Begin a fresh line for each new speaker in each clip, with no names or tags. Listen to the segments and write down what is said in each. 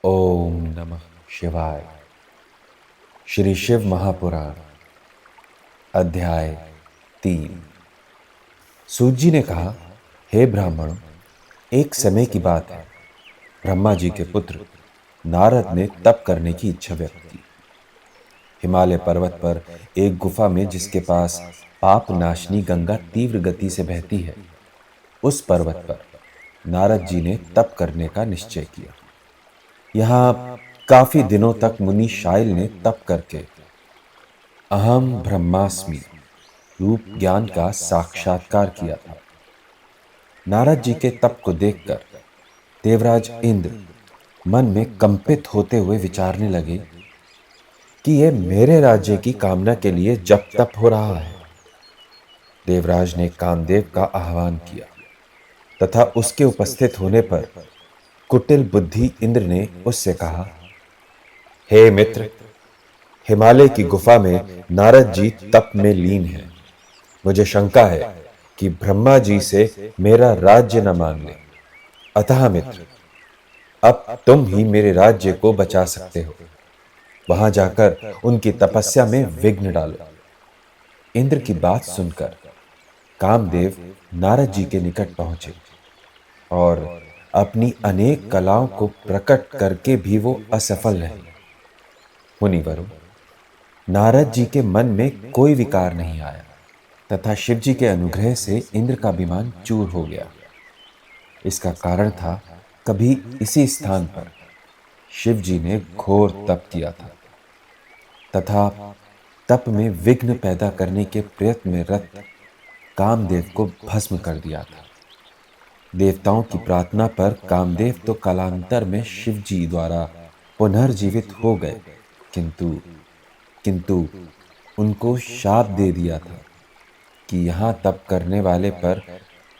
ओम नमः शिवाय। श्री शिव महापुराण अध्याय 3। सूत जी ने कहा, हे ब्राह्मणों, एक समय की बात है। ब्रह्मा जी के पुत्र नारद ने तप करने की इच्छा व्यक्त की। हिमालय पर्वत पर एक गुफा में, जिसके पास पाप नाशनी गंगा तीव्र गति से बहती है, उस पर्वत पर नारद जी ने तप करने का निश्चय किया। यहां काफी दिनों तक मुनि शाइल ने तप करके अहम ब्रह्मास्मि रूप ज्ञान का साक्षात्कार किया था। नारद जी के तप को देखकर देवराज इंद्र मन में कंपित होते हुए विचारने लगे कि यह मेरे राज्य की कामना के लिए जप तप हो रहा है। देवराज ने कामदेव का आह्वान किया तथा उसके उपस्थित होने पर कुटिल बुद्धि इंद्र ने उससे कहा, हे मित्र, हिमालय की गुफा में नारद जी तप में लीन हैं। मुझे शंका है कि ब्रह्मा जी से मेरा राज्य न मांग ले। अतः मित्र, अब तुम ही मेरे राज्य को बचा सकते हो। वहां जाकर उनकी तपस्या में विघ्न डालो। इंद्र की बात सुनकर कामदेव नारद जी के निकट पहुंचे और अपनी अनेक कलाओं को प्रकट करके भी वो असफल रहे। मुनिवरों, नारद जी के मन में कोई विकार नहीं आया तथा शिव जी के अनुग्रह से इंद्र का अभिमान चूर हो गया। इसका कारण था, कभी इसी स्थान पर शिव जी ने घोर तप किया था तथा तप में विघ्न पैदा करने के प्रयत्न में रत कामदेव को भस्म कर दिया था। देवताओं की प्रार्थना पर कामदेव तो कालांतर में शिव जी द्वारा पुनर्जीवित हो गए, किंतु उनको शाप दे दिया था कि यहां तप करने वाले पर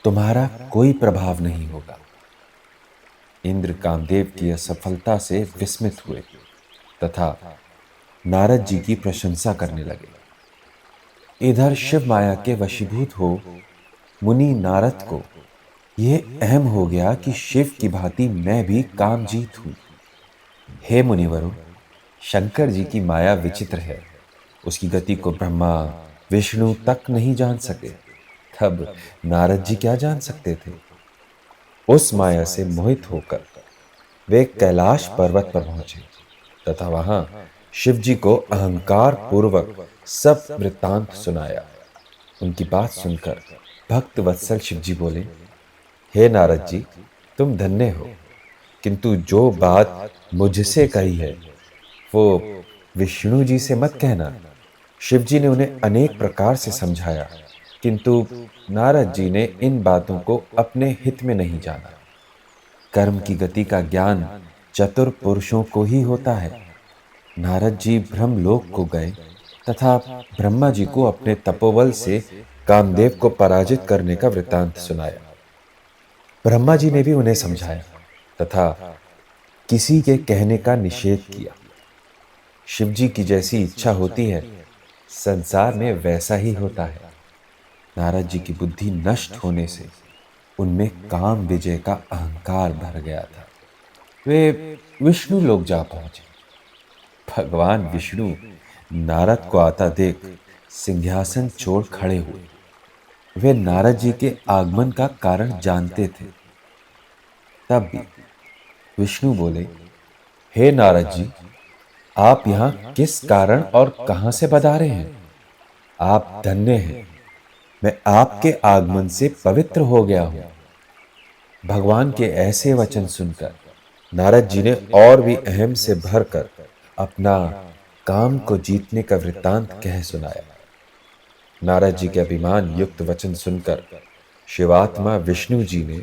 तुम्हारा कोई प्रभाव नहीं होगा। इंद्र कामदेव की असफलता से विस्मित हुए तथा नारद जी की प्रशंसा करने लगे। इधर शिव माया के वशीभूत हो मुनि नारद को यह अहम हो गया कि शिव की भांति मैं भी कामजीत हूं। हे मुनिवरों, शंकर जी की माया विचित्र है। उसकी गति को ब्रह्मा विष्णु तक नहीं जान सके, तब नारद जी क्या जान सकते थे। उस माया से मोहित होकर वे कैलाश पर्वत पर पहुंचे तथा वहां शिव जी को अहंकार पूर्वक सब वृत्तांत सुनाया। उनकी बात सुनकर भक्त वत्सल शिव जी बोले, हे नारद जी, तुम धन्य हो, किंतु जो बात मुझसे कही है वो विष्णु जी से मत कहना। शिव जी ने उन्हें अनेक प्रकार से समझाया, किंतु नारद जी ने इन बातों को अपने हित में नहीं जाना। कर्म की गति का ज्ञान चतुर पुरुषों को ही होता है। नारद जी ब्रह्मलोक को गए तथा ब्रह्मा जी को अपने तपोबल से कामदेव को पराजित करने का वृत्तांत सुनाया। ब्रह्मा जी ने भी उन्हें समझाया तथा किसी के कहने का निषेध किया। शिव जी की जैसी इच्छा होती है, संसार में वैसा ही होता है। नारद जी की बुद्धि नष्ट होने से उनमें काम विजय का अहंकार भर गया था। वे विष्णु लोक जा पहुंचे। भगवान विष्णु नारद को आता देख सिंहासन छोड़ खड़े हुए। वे नारद जी के आगमन का कारण जानते थे। तब भी विष्णु बोले, हे नारद जी, आप यहां किस कारण और कहां से पधारे हैं? आप धन्य हैं। मैं आपके आगमन से पवित्र हो गया हूं। भगवान के ऐसे वचन सुनकर नारद जी ने और भी अहम से भरकर अपना काम को जीतने का वृत्तांत कह सुनाया। नारद जी के अभिमान युक्त वचन सुनकर शिवात्मा विष्णु जी ने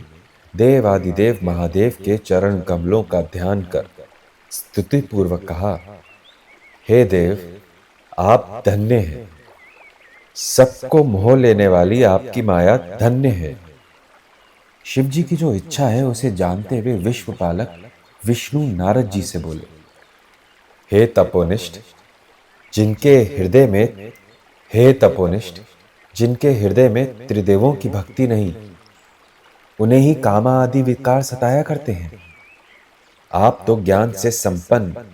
देवादिदेव महादेव के चरण कमलों का ध्यान कर स्तुति पूर्वक कहा, हे देव, आप धन्य हैं। सबको मोह लेने वाली आपकी माया धन्य है। शिव जी की जो इच्छा है उसे जानते हुए विश्वपालक विष्णु नारद जी से बोले, हे तपोनिष्ठ, जिनके हृदय में हे तपोनिष्ठ जिनके हृदय में त्रिदेवों की भक्ति नहीं, उन्हें ही कामा आदि विकार सताया करते हैं। आप तो ज्ञान से संपन्न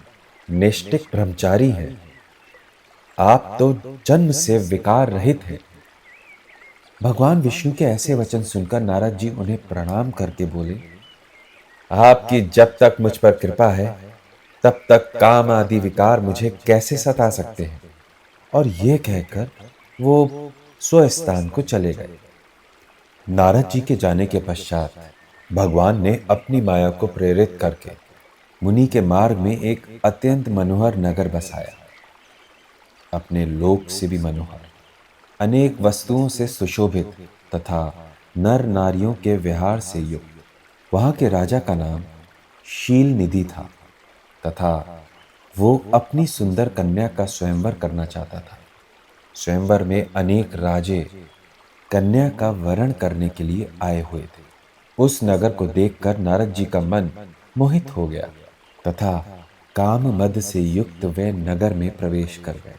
निष्ठिक ब्रह्मचारी हैं। आप तो जन्म से विकार रहित हैं। भगवान विष्णु के ऐसे वचन सुनकर नारद जी उन्हें प्रणाम करके बोले, आपकी जब तक मुझ पर कृपा है तब तक काम आदि विकार मुझे कैसे सता सकते हैं। और यह कहकर वो स्वस्थान को चले गए। नारद जी के जाने के पश्चात भगवान ने अपनी माया को प्रेरित करके मुनि के मार्ग में एक अत्यंत मनोहर नगर बसाया। अपने लोक से भी मनोहर, अनेक वस्तुओं से सुशोभित तथा नर नारियों के विहार से युक्त वहां के राजा का नाम शील निधि था तथा वो अपनी सुंदर कन्या का स्वयंवर करना चाहता था। स्वयंवर में अनेक राजे कन्या का वरण करने के लिए आए हुए थे। उस नगर को देखकर नारद जी का मन मोहित हो गया तथा काम मद से युक्त वे नगर में प्रवेश कर गए।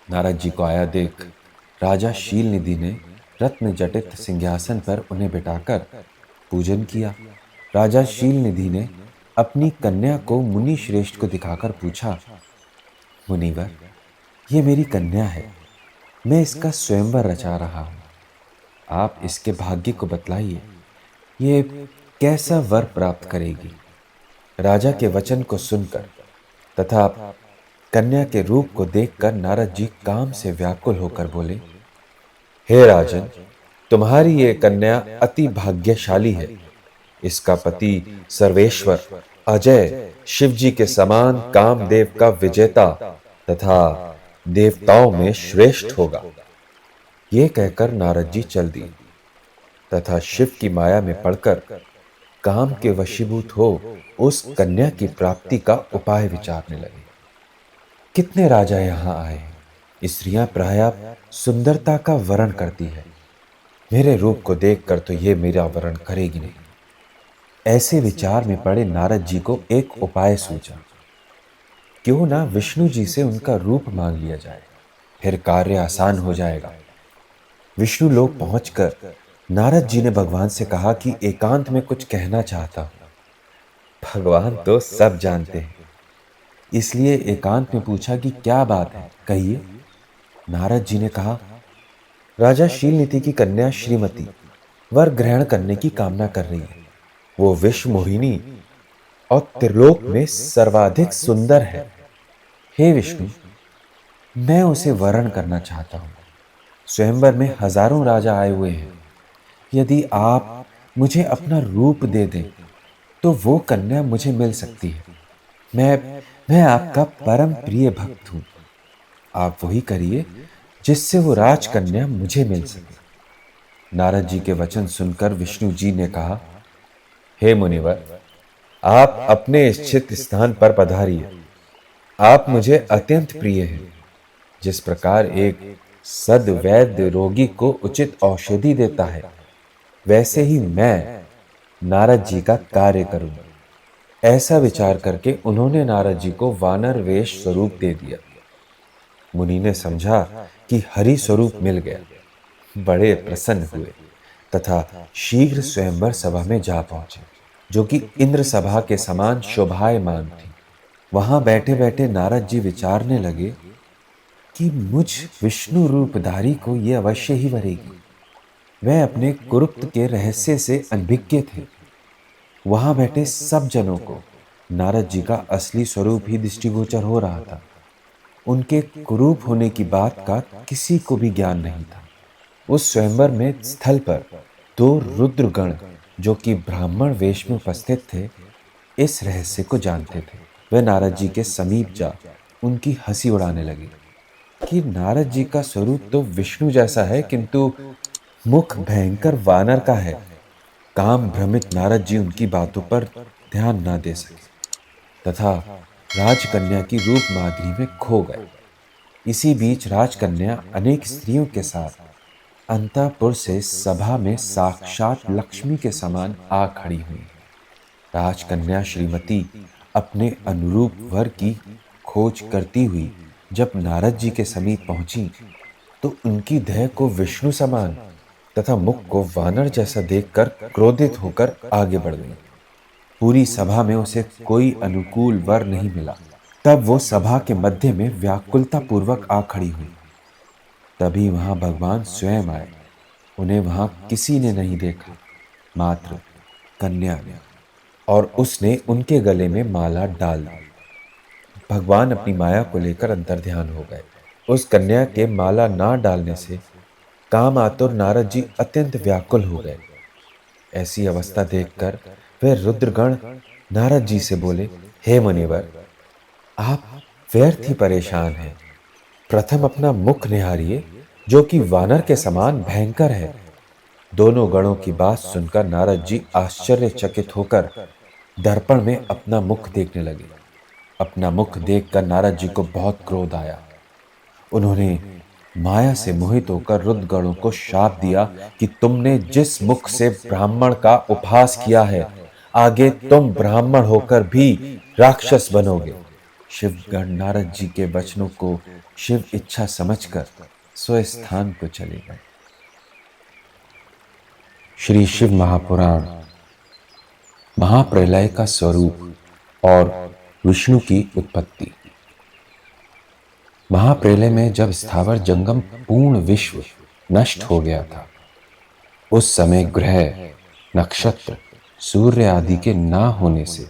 नारद जी को आया देख राजा शील निधि ने रत्न जटित सिंहासन पर उन्हें बिठाकर पूजन किया। राजा शील निधि ने अपनी कन्या को मुनि श्रेष्ठ को दिखाकर पूछा, मुनिवर, ये मेरी कन्या है, मैं इसका स्वयंवर रचा रहा हूं। आप इसके भाग्य को बतलाइए, ये कैसा वर प्राप्त करेगी। राजा के वचन को सुनकर तथा कन्या के रूप को देखकर नारद जी काम से व्याकुल होकर बोले, हे राजन, तुम्हारी ये कन्या अति भाग्यशाली है। इसका पति सर्वेश्वर अजय शिव जी के समान कामदेव का विजेता तथा देवताओं में श्रेष्ठ होगा। ये कहकर नारद जी चल दिए तथा शिव की माया में पड़कर काम के वशीभूत हो उस कन्या की प्राप्ति का उपाय विचारने लगे। कितने राजा यहां आए, स्त्रियां प्रायः सुंदरता का वरण करती है, मेरे रूप को देखकर तो ये मेरा वरण करेगी नहीं। ऐसे विचार में पड़े नारद जी को एक उपाय सूझा, क्यों ना विष्णु जी से उनका रूप मांग लिया जाए, फिर कार्य आसान हो जाएगा। विष्णु लोक पहुंचकर नारद जी ने भगवान से कहा कि एकांत में कुछ कहना चाहता हूं। भगवान तो सब जानते हैं, इसलिए एकांत में पूछा कि क्या बात है, कहिए। नारद जी ने कहा, राजा शीलनीति की कन्या श्रीमती वर ग्रहण करने की कामना कर रही है। वो विश्व मोहिनी और त्रिलोक में सर्वाधिक सुंदर है। हे विष्णु, मैं उसे वरण करना चाहता हूं। स्वयंवर में हजारों राजा आए हुए हैं, यदि आप मुझे अपना रूप दे दें तो वो कन्या मुझे मिल सकती है। मैं आपका परम प्रिय भक्त हूं। आप वही करिए जिससे वो राजकन्या मुझे मिल सके। नारद जी के वचन सुनकर विष्णु जी ने कहा, हे मुनिवर, आप अपने इच्छित स्थान पर पधारिए। आप मुझे अत्यंत प्रिय हैं। जिस प्रकार एक सद्वैद्य रोगी को उचित औषधि देता है, वैसे ही मैं नारद जी का कार्य करूंगा। ऐसा विचार करके उन्होंने नारद जी को वानर वेश स्वरूप दे दिया। मुनि ने समझा कि हरि स्वरूप मिल गया, बड़े प्रसन्न हुए तथा शीघ्र स्वयंवर सभा में जा पहुंचे, जो कि इंद्र सभा के समान शोभायमान थी। वहां बैठे बैठे नारद जी विचारने लगे कि मुझ विष्णु रूपधारी को यह अवश्य ही वरेगी। वह अपने कुरूप के रहस्य से अनभिज्ञ थे। वहां बैठे सब जनों को नारद जी का असली स्वरूप ही दृष्टिगोचर हो रहा था। उनके कुरूप होने की बात का किसी को भी ज्ञान नहीं था। उस स्वयंवर में स्थल पर दो रुद्रगण, जो कि ब्राह्मण वेश में उपस्थित थे, इस रहस्य को जानते थे। वे नारद जी के समीप जा उनकी हंसी उड़ाने लगे कि नारद जी का स्वरूप तो विष्णु जैसा है, किंतु मुख भयंकर वानर का है। काम भ्रमित नारद जी उनकी बातों पर ध्यान न दे सके तथा राजकन्या की रूप माधुरी में खो गए। इसी बीच राजकन्या अनेक स्त्रियों के साथ अंतःपुर से सभा में साक्षात लक्ष्मी के समान आ खड़ी हुई। राजकन्या श्रीमती अपने अनुरूप वर की खोज करती हुई जब नारद जी के समीप पहुंची तो उनकी देह को विष्णु समान तथा मुख को वानर जैसा देखकर क्रोधित होकर आगे बढ़ गई। पूरी सभा में उसे कोई अनुकूल वर नहीं मिला। तब वो सभा के मध्य में व्याकुलता पूर्वक आ खड़ी हुई। तभी वहां भगवान स्वयं आए। उन्हें वहां किसी ने नहीं देखा, मात्र कन्या ने, और उसने उनके गले में माला डाल दी। भगवान अपनी माया को लेकर अंतर्ध्यान हो गए। उस कन्या के माला ना डालने से काम आतुर नारद जी अत्यंत व्याकुल हो गए। ऐसी अवस्था देखकर वे रुद्रगण नारद जी से बोले, हे मुनिवर, आप व्यर्थ ही परेशान हैं। प्रथम अपना मुख निहारिए, जो कि वानर के समान भयंकर है। दोनों गणों की बात सुनकर नारद जी आश्चर्यचकित होकर दर्पण में अपना मुख देखने लगे। अपना मुख देखकर नारद जी को बहुत क्रोध आया। उन्होंने माया से मोहित होकर रुद्रगणों को शाप दिया कि तुमने जिस मुख से ब्राह्मण का उपहास किया है, आगे तुम ब्राह्मण होकर भी राक्षस बनोगे। शिवगण नारद जी के वचनों को शिव इच्छा समझकर स्वस्थान को चले गए। श्री शिव महापुराण महाप्रलय का स्वरूप और विष्णु की उत्पत्ति। महाप्रलय में जब स्थावर जंगम पूर्ण विश्व नष्ट हो गया था, उस समय ग्रह, नक्षत्र, सूर्य आदि के ना होने से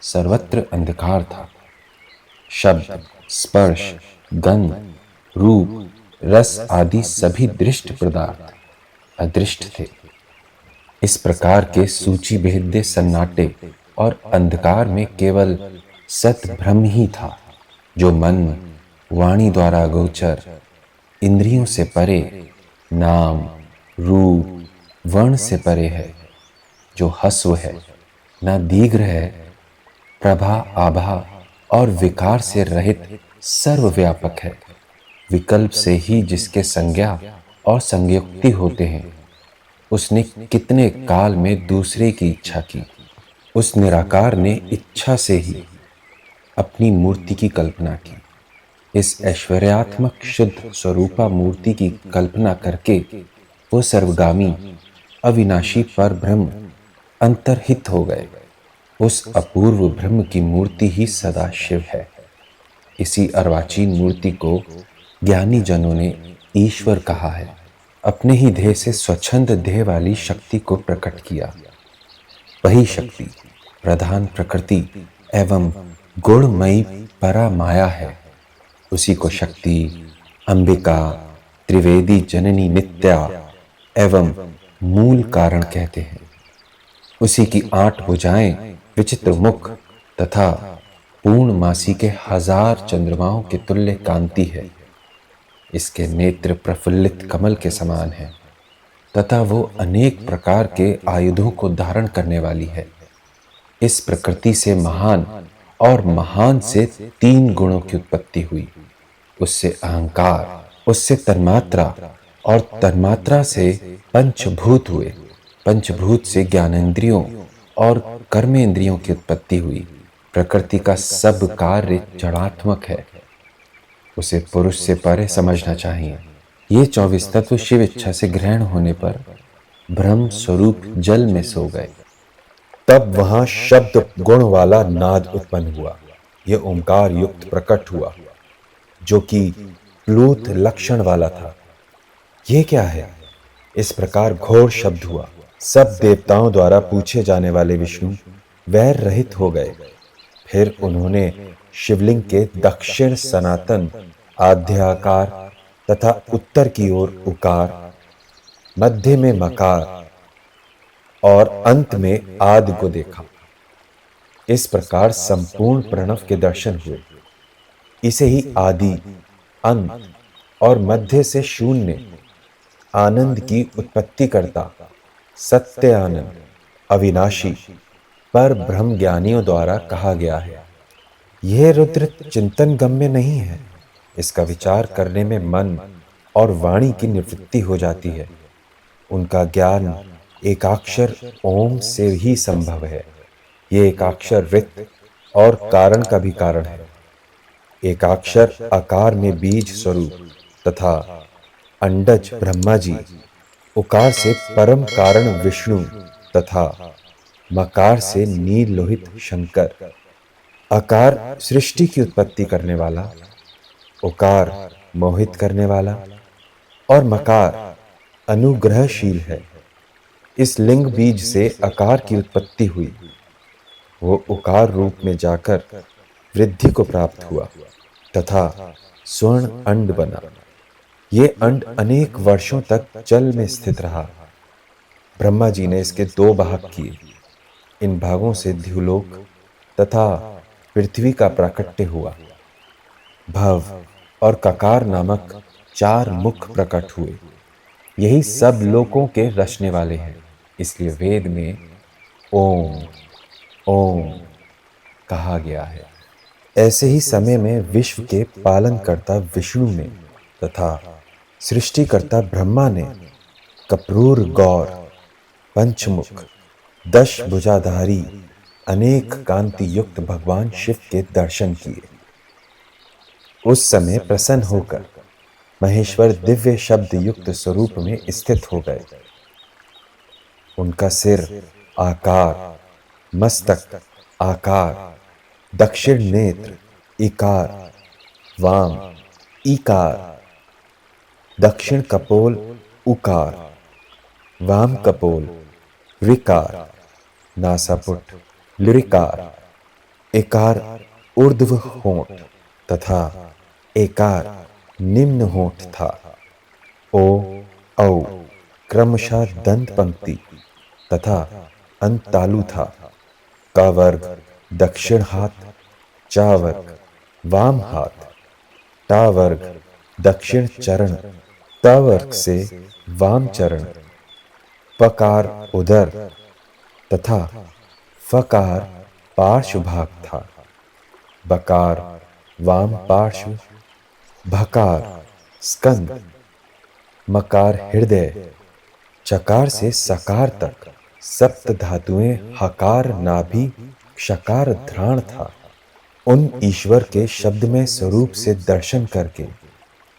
सर्वत्र अंधकार था। शब्द, स्पर्श, गंध, रूप, रस आदि सभी दृष्ट पदार्थ अदृष्ट थे। इस प्रकार के सूची भेद्य सन्नाटे और अंधकार में केवल सत भ्रम ही था, जो मन वाणी द्वारा गोचर, इंद्रियों से परे, नाम, रूप, वर्ण से परे है, जो हस्व है, न दीर्घ है, प्रभा, आभा और विकार से रहित सर्वव्यापक है। विकल्प से ही जिसके संज्ञा और संज्ञयुक्ति होते हैं, उसने कितने काल में दूसरे की इच्छा की। उस निराकार ने इच्छा से ही अपनी मूर्ति की कल्पना की। इस ऐश्वर्यात्मक शुद्ध स्वरूपा मूर्ति की कल्पना करके वो सर्वगामी अविनाशी पर ब्रह्म अंतर्हित हो गए। उस अपूर्व ब्रह्म की मूर्ति ही सदा शिव है। इसी अर्वाचीन मूर्ति को ज्ञानी जनों ने ईश्वर कहा है। अपने ही देह से स्वच्छंद देह वाली शक्ति को प्रकट किया। वही शक्ति प्रधान प्रकृति एवं गुणमयी परा माया है। उसी को शक्ति, अंबिका, त्रिवेदी जननी नित्या एवं मूल कारण कहते हैं। उसी की 8 भुजाएं, विचित्र मुख तथा पूर्णमासी के 1000 चंद्रमाओं के तुल्य कांति है। इसके नेत्र प्रफुल्लित कमल के समान है तथा वो अनेक प्रकार के आयुधों को धारण करने वाली है। इस प्रकृति से महान और महान से 3 गुणों की उत्पत्ति हुई। उससे अहंकार, उससे तन्मात्रा और तन्मात्रा से पंचभूत हुए। पंचभूत से ज्ञानेंद्रियों और कर्मेंद्रियों की उत्पत्ति हुई। प्रकृति का सब कार्य जड़ात्मक है। उसे पुरुष से परे समझना चाहिए। ये 24 तत्व शिव इच्छा से ग्रहण होने पर ब्रह्म स्वरूप जल में सो गए। तब वहां शब्द गुण वाला नाद उत्पन्न हुआ। यह ओंकार युक्त प्रकट हुआ, जो कि प्लूत लक्षण वाला था। यह क्या है? इस प्रकार घोर शब्द हुआ। सब देवताओं द्वारा पूछे जाने वाले विष्णु वैर रहित हो गए। फिर उन्होंने शिवलिंग के दक्षिण सनातन आद्याकार तथा उत्तर की ओर उकार, मध्य में मकार और अंत में आदि को देखा। इस प्रकार संपूर्ण प्रणव के दर्शन हुए। इसे ही आदि, अंत और मध्य से शून्य आनंद की उत्पत्ति करता सत्य आनंद, अविनाशी पर ब्रह्म ज्ञानियों द्वारा कहा गया है। यह रुद्र चिंतन गम्य नहीं है। इसका विचार करने में मन और वाणी की निवृत्ति हो जाती है। उनका ज्ञान एकाक्षर ओम से ही संभव है। ये एकाक्षर रित और कारण का भी कारण है। एकाक्षर आकार में बीज स्वरूप तथा अंडज ब्रह्मा जी, उकार से परम कारण विष्णु तथा मकार से नील लोहित शंकर, अकार सृष्टि की उत्पत्ति करने वाला, उकार मोहित करने वाला और मकार अनुग्रहशील है। इस लिंग बीज से अकार की उत्पत्ति हुई। वो उकार रूप में जाकर वृद्धि को प्राप्त हुआ तथा स्वर्ण अंड बना। ये अंड अनेक वर्षों तक जल में स्थित रहा। ब्रह्मा जी ने इसके दो भाग किए। इन भागों से द्युलोक तथा पृथ्वी का प्राकट्य हुआ। भव और ककार नामक चार मुख प्रकट हुए। यही सब लोकों के रचने वाले हैं। इसलिए वेद में ओम ओम कहा गया है। ऐसे ही समय में विश्व के पालनकर्ता विष्णु ने तथा सृष्टिकर्ता ब्रह्मा ने कपूर गौर, पंचमुख, दश भुजाधारी, अनेक कांति युक्त भगवान शिव के दर्शन किए। उस समय प्रसन्न होकर महेश्वर दिव्य शब्द युक्त स्वरूप में स्थित हो गए। उनका सिर आकार, मस्तक आकार, दक्षिण नेत्र इकार, वाम ईकार, दक्षिण कपोल उकार, वाम कपोल ऋकार, नासापुट लृकार, एकार ऊर्ध्व होंठ तथा एकार निम्न होंठ था। ओ औ क्रमशः दंत पंक्ति तथा अंत तालु था। क वर्ग दक्षिण हाथ, चा वर्ग वाम हाथ, टा वर्ग दक्षिण चरण, त वर्ग से वाम चरण, पकार उदर तथा फकार पार्श्व भाग था। बकार वाम पार्श्व, भकार स्कंद, मकार हृदय, चकार से सकार तक सप्त धातुएं हकार नाभि शकार घ्राण था। उन ईश्वर के शब्दमय स्वरूप से दर्शन करके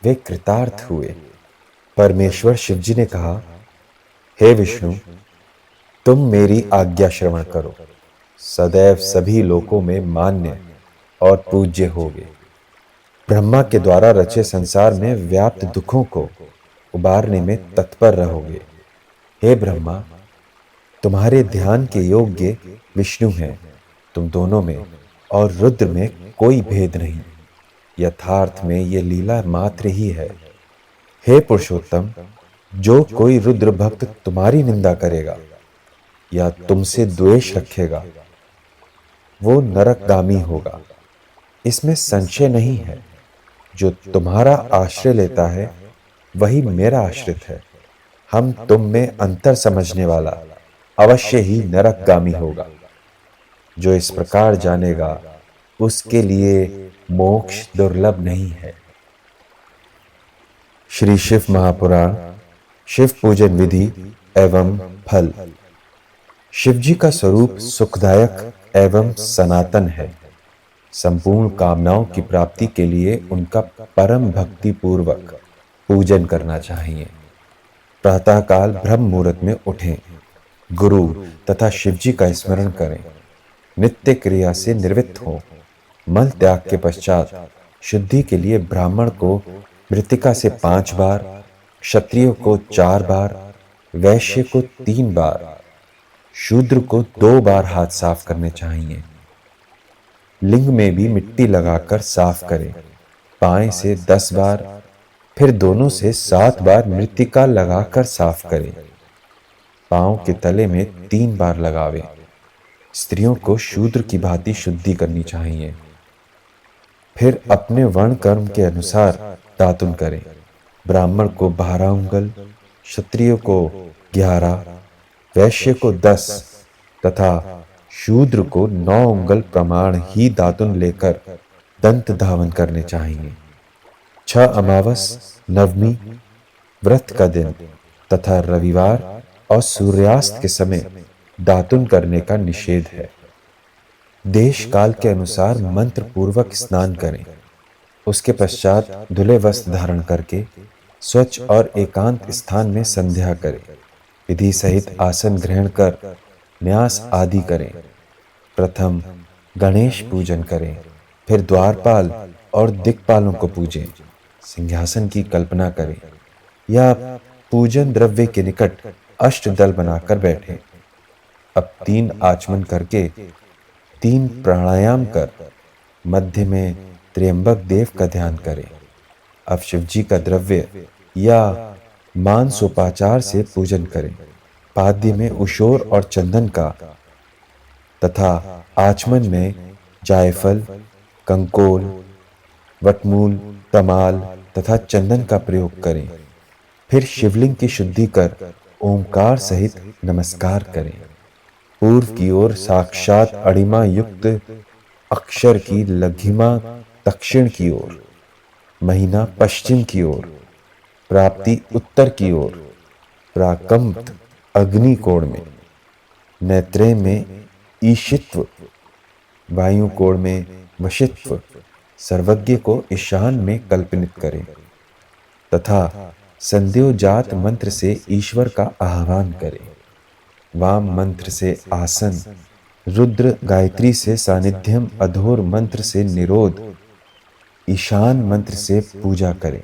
वे कृतार्थ हुए। परमेश्वर शिवजी ने कहा, हे विष्णु, तुम मेरी आज्ञा श्रवण करो। सदैव सभी लोकों में मान्य और पूज्य होगे। ब्रह्मा के द्वारा रचे संसार में व्याप्त दुखों को उबारने में तत्पर रहोगे। हे ब्रह्मा, तुम्हारे ध्यान के योग्य विष्णु हैं। तुम दोनों में और रुद्र में कोई भेद नहीं। यथार्थ में ये लीला मात्र ही है। हे पुरुषोत्तम, जो कोई रुद्र भक्त तुम्हारी निंदा करेगा या तुमसे द्वेष रखेगा, वो नरकगामी होगा। इसमें संशय नहीं है। जो तुम्हारा आश्रय लेता है वही मेरा आश्रित है। हम तुम में अंतर समझने वाला अवश्य ही नरकगामी होगा। जो इस प्रकार जानेगा उसके लिए मोक्ष दुर्लभ नहीं है। श्री शिव महापुराण शिव पूजन विधि एवं फल। शिव जी का स्वरूप सुखदायक एवं सनातन है। संपूर्ण कामनाओं की प्राप्ति के लिए उनका परम भक्ति पूर्वक पूजन करना चाहिए। प्रातःकाल ब्रह्म मुहूर्त में उठें, गुरु तथा शिव जी का स्मरण करें, नित्य क्रिया से निवृत्त हों। मल त्याग के पश्चात शुद्धि के लिए ब्राह्मण को मृत्तिका से 5 बार, क्षत्रिय को 4 बार, वैश्य को 3 बार, शूद्र को 2 बार हाथ साफ करने चाहिए। लिंग में भी मिट्टी लगाकर साफ करें। बाएं से 10 बार, फिर दोनों से 7 बार मृत्तिका लगाकर साफ करें। पांव के तले में 3 बार लगावें। स्त्रियों को शूद्र की भांति शुद्धि करनी चाहिए। फिर अपने वर्ण कर्म के अनुसार दातुन करें। ब्राह्मण को 12 उंगल, क्षत्रिय को 11, वैश्य को 10 तथा शूद्र को 9 उंगल प्रमाण ही दातुन लेकर दंत धावन करने चाहिए। 6 अमावस, नवमी, व्रत का दिन तथा रविवार और सूर्यास्त के समय दातुन करने का निषेध है। देश काल के अनुसार मंत्र पूर्वक स्नान करें। उसके पश्चात धुले वस्त्र धारण करके स्वच्छ और एकांत स्थान में संध्या करें। विधि सहित आसन ग्रहण कर न्यास आदि करें। प्रथम गणेश पूजन करें, फिर द्वारपाल और दिक्पालों को पूजें। सिंहासन की कल्पना करें या पूजन द्रव्य के निकट अष्टदल बनाकर बैठें। अब 3 आचमन करके 3 प्राणायाम कर मध्य में त्र्यंबक देव का ध्यान करें। अब शिवजी का द्रव्य या मांसोपाचार से पूजन करें। पाद्य में उशोर और चंदन का तथा आचमन में जायफल, कंकोल, वटमूल, तमाल तथा चंदन का प्रयोग करें। फिर शिवलिंग की शुद्धि कर ओंकार सहित नमस्कार करें। पूर्व की ओर साक्षात अणिमा युक्त अक्षर की लघिमा दक्षिण की ओर, महीना पश्चिम की ओर, प्राप्ति उत्तर की ओर, प्राकंप अग्नि कोण में, नेत्रे में ईशित्व, वायु कोण में वशित्व, सर्वज्ञ को ईशान में कल्पनित करें तथा संध्योजात मंत्र से ईश्वर का आह्वान करें। वाम मंत्र से आसन, रुद्र गायत्री से सानिध्यम, अधोर मंत्र से निरोध, ईशान मंत्र से पूजा करें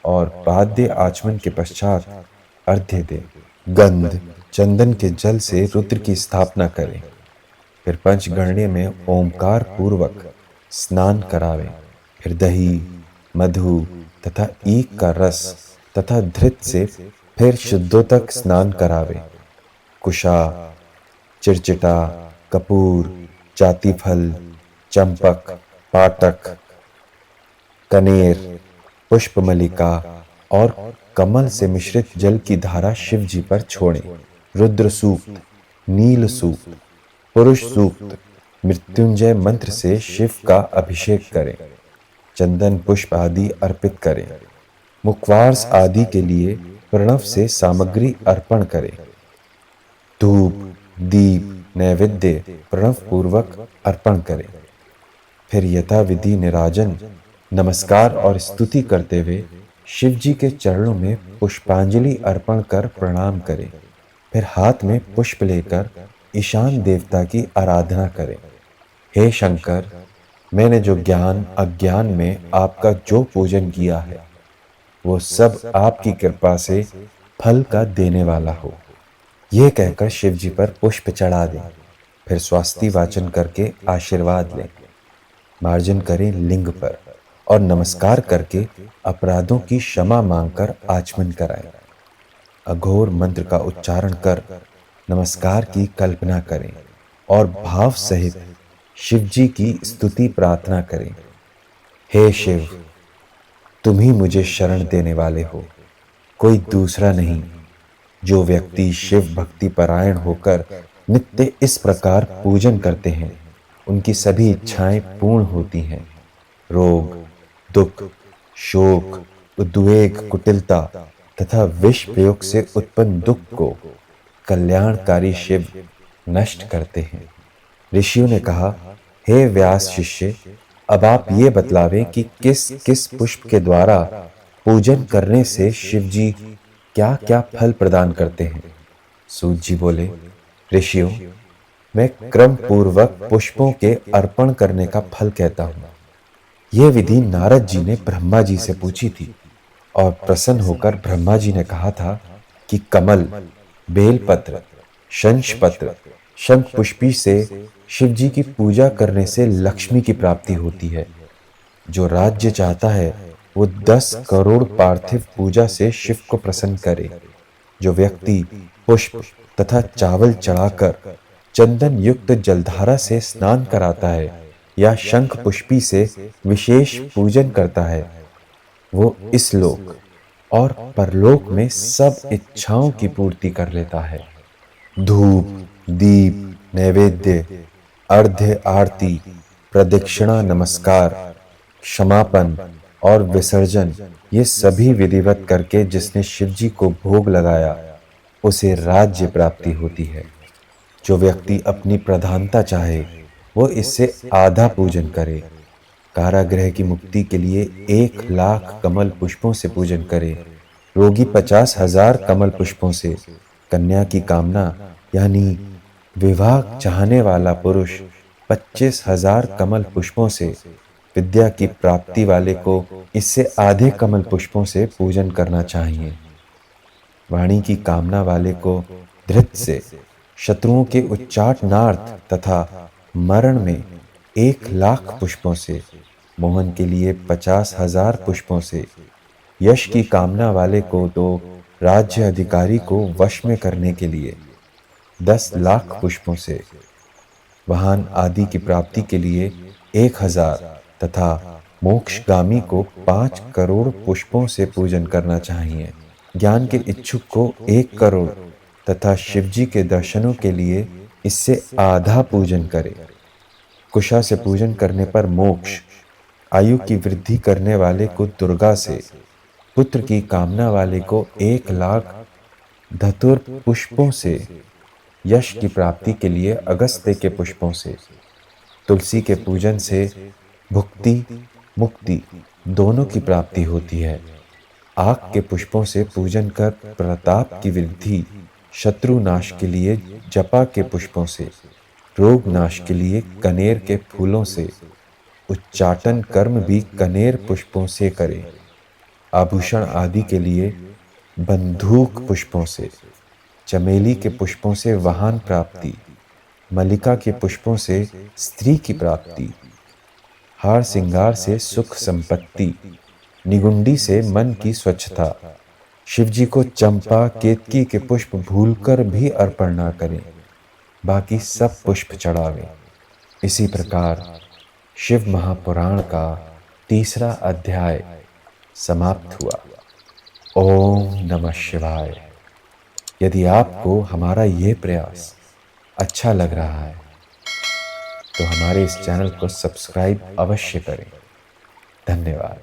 और पाद्य आचमन के पश्चात अर्घ्य दें। गंध चंदन के जल से रुद्र की स्थापना करें। फिर पंचगण्य में ओंकार पूर्वक स्नान करावें। फिर दही, मधु तथा ईख का रस तथा धृत से फिर शुद्धोदक स्नान करावें। कुशा, चिरचिटा, कपूर, जातिफल, चंपक, पाटक, कनेर, पुष्पमलिका और कमल से मिश्रित जल की धारा शिव जी पर छोड़ें। रुद्र सूक्त, नील सूक्त, पुरुष सूक्त, मृत्युंजय मंत्र से शिव का अभिषेक करें। चंदन पुष्प आदि अर्पित करें। मुखवास आदि के लिए प्रणव से सामग्री अर्पण करें। धूप, दीप, नैवेद्य प्रणव पूर्वक अर्पण करें। फिर यथाविधि निराजन, नमस्कार और स्तुति करते हुए शिव जी के चरणों में पुष्पांजलि अर्पण कर प्रणाम करें। फिर हाथ में पुष्प लेकर ईशान देवता की आराधना करें। हे शंकर, मैंने जो ज्ञान अज्ञान में आपका जो पूजन किया है वो सब आपकी कृपा से फल का देने वाला हो। यह कहकर शिव जी पर पुष्प चढ़ा दें। फिर स्वास्ति वाचन करके आशीर्वाद लें। मार्जन करें लिंग पर और नमस्कार करके अपराधों की क्षमा मांगकर आचमन कराएं। अघोर मंत्र का उच्चारण कर नमस्कार की कल्पना करें और भाव सहित शिव जी की स्तुति प्रार्थना करें। हे शिव, तुम ही मुझे शरण देने वाले हो, कोई दूसरा नहीं। जो व्यक्ति शिव भक्ति परायण होकर नित्य इस प्रकार पूजन करते हैं उनकी सभी इच्छाएं पूर्ण होती हैं। रोग, दुख, शोक, उद्वेग, कुटिलता तथा विष प्रयोग से उत्पन्न दुख को कल्याणकारी शिव नष्ट करते हैं। ऋषियों ने कहा, हे व्यास शिष्य, अब आप ये बतलावें कि किस किस पुष्प के द्वारा पूजन करने से शिव जी क्या क्या फल प्रदान करते हैं। सूत जी बोले, ऋषियों, मैं क्रम पूर्वक पुष्पों के अर्पण करने का फल कहता हूँ। यह विधि नारद जी ने ब्रह्मा जी से पूछी थी और प्रसन्न होकर ब्रह्मा जी ने कहा था कि कमल, बेलपत्र, शंखपत्र, शंख पुष्पी से शिव जी की पूजा करने से लक्ष्मी की प्राप्ति होती है। जो राज्य चाहता है वो 10 करोड़ पार्थिव पूजा से शिव को प्रसन्न करे। जो व्यक्ति पुष्प तथा चावल चढ़ाकर चंदन युक्त जलधारा से स्नान कराता है या शंख पुष्पी से विशेष पूजन करता है वो इस लोक और परलोक में सब इच्छाओं की पूर्ति कर लेता है। धूप, दीप, नैवेद्य, अर्घ्य, आरती, प्रदक्षिणा, नमस्कार, क्षमापन और विसर्जन, ये सभी विधिवत करके जिसने शिव जी को भोग लगाया उसे राज्य प्राप्ति होती है। जो व्यक्ति अपनी प्रधानता चाहे वो इससे आधा पूजन करे। कारागृह की मुक्ति के लिए 1,00,000 कमल पुष्पों से पूजन करे। रोगी 50,000 कमल पुष्पों से, कन्या की कामना यानी विवाह चाहने वाला पुरुष 25,000 कमल पुष्पों से विद्या की प्राप्ति वाले को इससे आधे कमल पुष्पों से पूजन करना चाहिए। वाणी की कामना वाले को धृत से, शत्रुओं के उच्चाटनार्थ तथा मरण में 1,00,000 पुष्पों से, मोहन के लिए 50,000 पुष्पों से, यश की कामना वाले को तो राज्य अधिकारी को वश में करने के लिए 10,00,000 पुष्पों से, वाहन आदि की प्राप्ति के लिए 1,000 तथा मोक्षगामी को 5 करोड़ पुष्पों से पूजन करना चाहिए। ज्ञान के इच्छुक को 1 करोड़ तथा शिवजी के दर्शनों के लिए इससे आधा पूजन करे। कुशा से पूजन करने पर मोक्ष, आयु की वृद्धि करने वाले को दुर्गा से, पुत्र की कामना वाले को 1,00,000 धतुर पुष्पों से, यश की प्राप्ति के लिए अगस्त्य के पुष्पों से, तुलसी के पूजन से भुक्ति मुक्ति दोनों की प्राप्ति होती है। आक के पुष्पों से पूजन कर प्रताप की वृद्धि, शत्रु नाश के लिए जपा के पुष्पों से, रोग नाश के लिए कनेर के फूलों से, उच्चाटन कर्म भी कनेर पुष्पों से करे। आभूषण आदि के लिए बंधूक पुष्पों से, चमेली के पुष्पों से वाहन प्राप्ति, मल्लिका के पुष्पों से स्त्री की प्राप्ति, हार सिंगार से सुख संपत्ति, निगुंडी से मन की स्वच्छता, शिवजी को चंपा केतकी के पुष्प भूलकर भी अर्पण ना करें, बाकी सब पुष्प चढ़ावें। इसी प्रकार शिव महापुराण का 3रा अध्याय समाप्त हुआ। ओम नमः शिवाय। यदि आपको हमारा ये प्रयास अच्छा लग रहा है तो हमारे इस चैनल को सब्सक्राइब अवश्य करें। धन्यवाद।